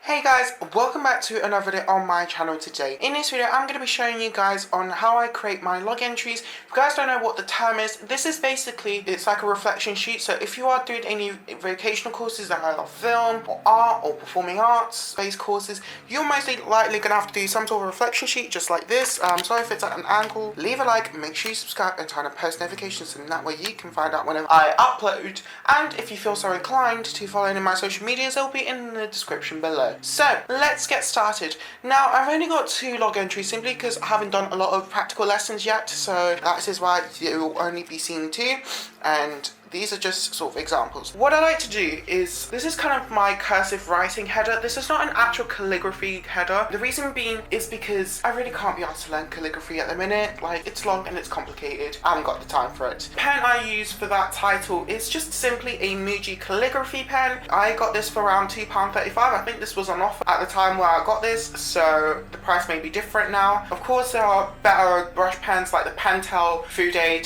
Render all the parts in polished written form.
Hey guys, welcome back to another video on my channel today. In this video, I'm going to be showing you guys on how I create my log entries. If you guys don't know what the term is, this is basically, it's like a reflection sheet. So if you are doing any vocational courses that are film or art or performing arts based courses, you're most likely going to have to do some sort of reflection sheet just like this. Sorry if it's at an angle. Leave a like, make sure you subscribe and turn on post notifications so that way you can find out whenever I upload. And if you feel so inclined to follow any of my social medias, they'll be in the description below. So let's get started. Now I've only got 2 log entries simply because I haven't done a lot of practical lessons yet, so that is why you will only be seeing 2, and these are just sort of examples. What I like to do is, this is kind of my cursive writing header. This is not an actual calligraphy header. The reason being is because I really can't be asked to learn calligraphy at the minute. Like, it's long and it's complicated. I haven't got the time for it. The pen I use for that title is just simply a Muji calligraphy pen. I got this for around £2.35. I think this was on offer at the time where I got this, so the price may be different now. Of course, there are better brush pens like the Pentel Fude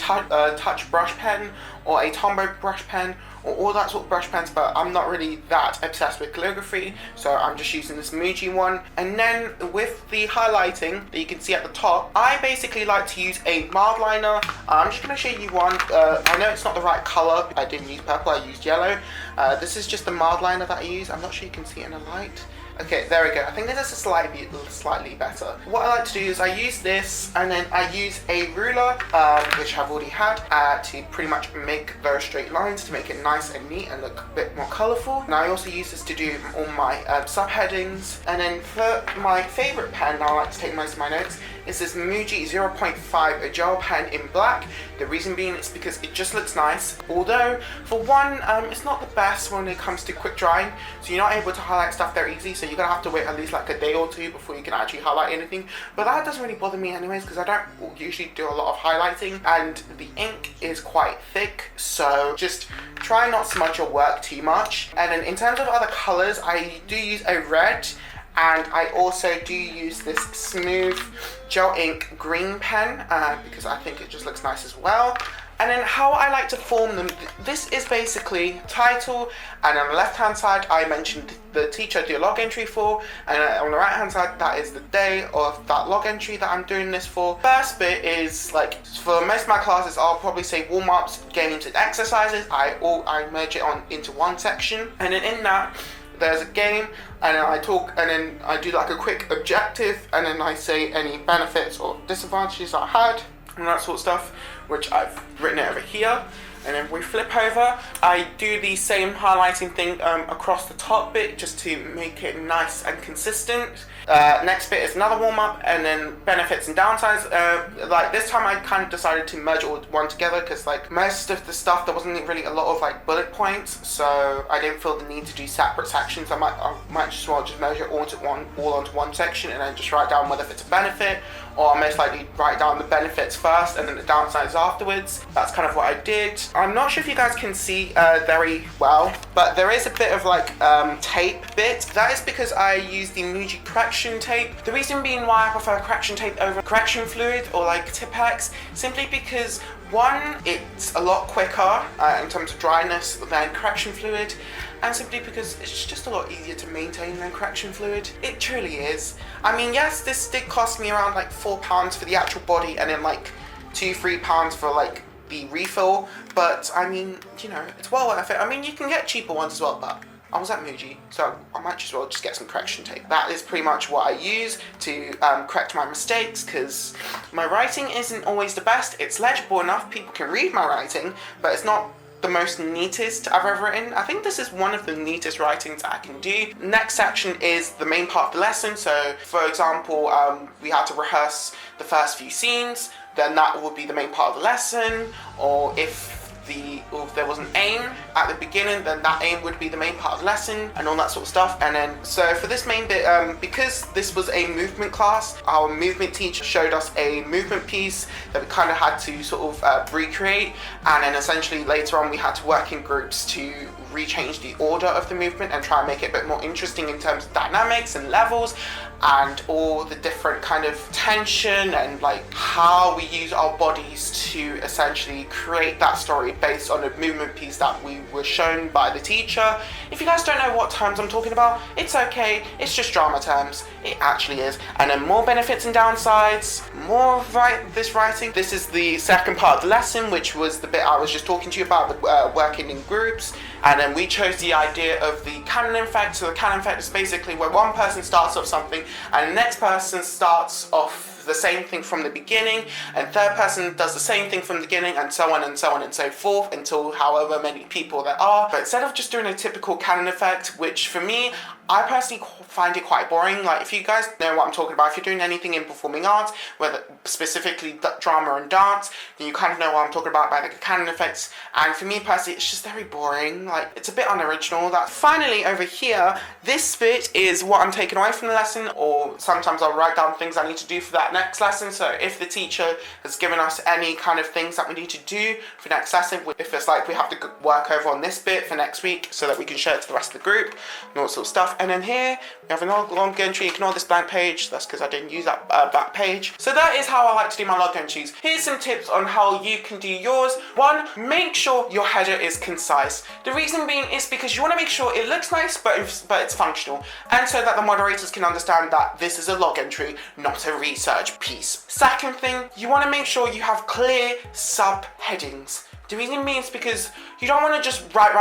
Touch brush pen, or a Tombow brush pen, or all that sort of brush pens, but I'm not really that obsessed with calligraphy, so I'm just using this Muji one. And then with the highlighting that you can see at the top, I basically like to use a mild liner. I'm just going to show you one. I know it's not the right color. I didn't use purple, I used yellow. This is just the mild liner that I use. I'm not sure you can see it in the light. Okay, there we go. I think this is slightly better. What I like to do is I use this, and then I use a ruler, which I've already had, to pretty much make those straight lines to make it nice and neat and look a bit more colourful. And I also use this to do all my subheadings. And then for my favourite pen, I like to take most of my notes, is this Muji 0.5 gel pen in black. The reason being is because it just looks nice. Although, for one, it's not the best when it comes to quick drying, so you're not able to highlight stuff there easy, so you're gonna have to wait at least like a day or 2 before you can actually highlight anything. But that doesn't really bother me anyways, because I don't usually do a lot of highlighting, and the ink is quite thick, so just try not to smudge your work too much. And then in terms of other colors, I do use a red, and I also do use this smooth gel ink green pen because I think it just looks nice as well. And then how I like to form them, this is basically title, and on the left hand side I mentioned the teacher I do a log entry for, and on the right hand side that is the day of that log entry that I'm doing this for. First bit is, like, for most of my classes I'll probably say warm-ups, games and exercises. I merge it into one section, and then in that there's a game, and then I talk, and then I do like a quick objective, and then I say any benefits or disadvantages I had and that sort of stuff, which I've written over here. And then we flip over, I do the same highlighting thing across the top bit just to make it nice and consistent. Next bit is another warm-up, and then benefits and downsides. Like this time I kind of decided to merge all one together, because like most of the stuff there wasn't really a lot of like bullet points, so I didn't feel the need to do separate sections. I might just well just merge it all onto one section, and then just write down whether it's a benefit, or I'll most likely write down the benefits first and then the downsides afterwards. That's kind of what I did. I'm not sure if you guys can see very well, but there is a bit of like tape bit. That is because I use the Muji correction tape. The reason being why I prefer correction tape over correction fluid or like Tipp-Ex, simply because one, it's a lot quicker in terms of dryness than correction fluid, and simply because it's just a lot easier to maintain than correction fluid. It truly is. I mean, yes, this did cost me around like £4 for the actual body, and then like £2-3 for like the refill, but I mean, you know, it's well worth it. I mean, you can get cheaper ones as well, but I was at Muji, so I might as well just get some correction tape. That is pretty much what I use to correct my mistakes, because my writing isn't always the best. It's legible enough, people can read my writing, but it's not the most neatest I've ever written. I think this is one of the neatest writings I can do. Next section is the main part of the lesson. So for example, we had to rehearse the first few scenes, then that would be the main part of the lesson. Or if there was an aim at the beginning, then that aim would be the main part of the lesson, and all that sort of stuff. And then, so for this main bit, because this was a movement class, our movement teacher showed us a movement piece that we kind of had to sort of recreate, and then essentially later on we had to work in groups to rechange the order of the movement and try and make it a bit more interesting in terms of dynamics and levels and all the different kind of tension and like how we use our bodies to essentially create that story based on a movement piece that we were shown by the teacher. If you guys don't know what terms I'm talking about, it's okay, it's just drama terms, it actually is. And then more benefits and downsides, more of this writing. This is the second part of the lesson, which was the bit I was just talking to you about, working in groups. And then we chose the idea of the canon effect. So the canon effect is basically where one person starts off something and the next person starts off the same thing from the beginning, and third person does the same thing from the beginning, and so on and so on and so forth until however many people there are. But instead of just doing a typical canon effect, which for me, I personally find it quite boring. Like, if you guys know what I'm talking about, if you're doing anything in performing arts, whether specifically drama and dance, then you kind of know what I'm talking about by the canon effects. And for me personally, it's just very boring. Like, it's a bit unoriginal. That finally over here, this bit is what I'm taking away from the lesson, or sometimes I'll write down things I need to do for that next lesson. So if the teacher has given us any kind of things that we need to do for next lesson, if it's like we have to work over on this bit for next week so that we can share it to the rest of the group and all sort of stuff. And then here we have another log entry. Ignore this blank page, that's because I didn't use that back page. So that is how I like to do my log entries. Here's some tips on how you can do yours. One, make sure your header is concise. The reason being is because you want to make sure it looks nice but it's functional, and so that the moderators can understand that this is a log entry, not a research piece. Second thing, you want to make sure you have clear subheadings. The reason being is because you don't want to just write,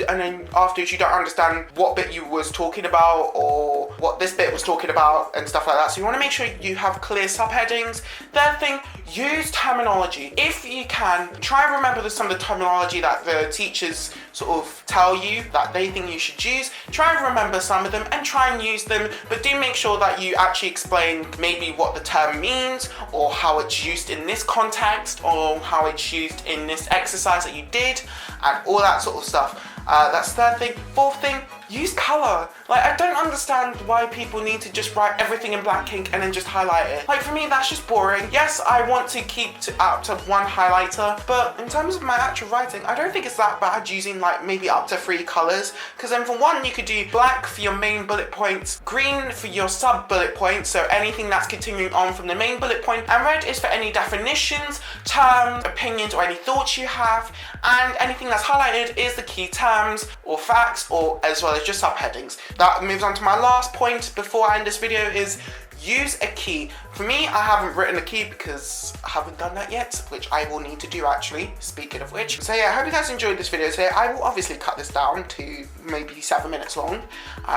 and then afterwards you don't understand what bit you was talking about or what this bit was talking about and stuff like that. So you want to make sure you have clear subheadings. Third thing, use terminology. If you can, try and remember some of the terminology that the teachers sort of tell you that they think you should use. Try and remember some of them and try and use them, but do make sure that you actually explain maybe what the term means or how it's used in this context or how it's used in this exercise that you did and all that sort of stuff. That's third thing. Fourth thing, use color. Like, I don't understand why people need to just write everything in black ink and then just highlight it. Like, for me, that's just boring. Yes, I want to keep up to one highlighter, but in terms of my actual writing, I don't think it's that bad using like maybe up to 3 colors. Because then for one, you could do black for your main bullet points, green for your sub bullet points, so anything that's continuing on from the main bullet point, and red is for any definitions, terms, opinions, or any thoughts you have, and anything that's highlighted is the key terms or facts, or as well as just subheadings. That moves on to my last point before I end this video is use a key. For me, I haven't written a key because I haven't done that yet, which I will need to do actually, speaking of which. So yeah, I hope you guys enjoyed this video today. I will obviously cut this down to maybe 7 minutes long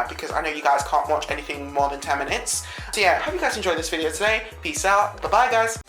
because I know you guys can't watch anything more than 10 minutes. So yeah, I hope you guys enjoyed this video today. Peace out. Bye-bye, guys.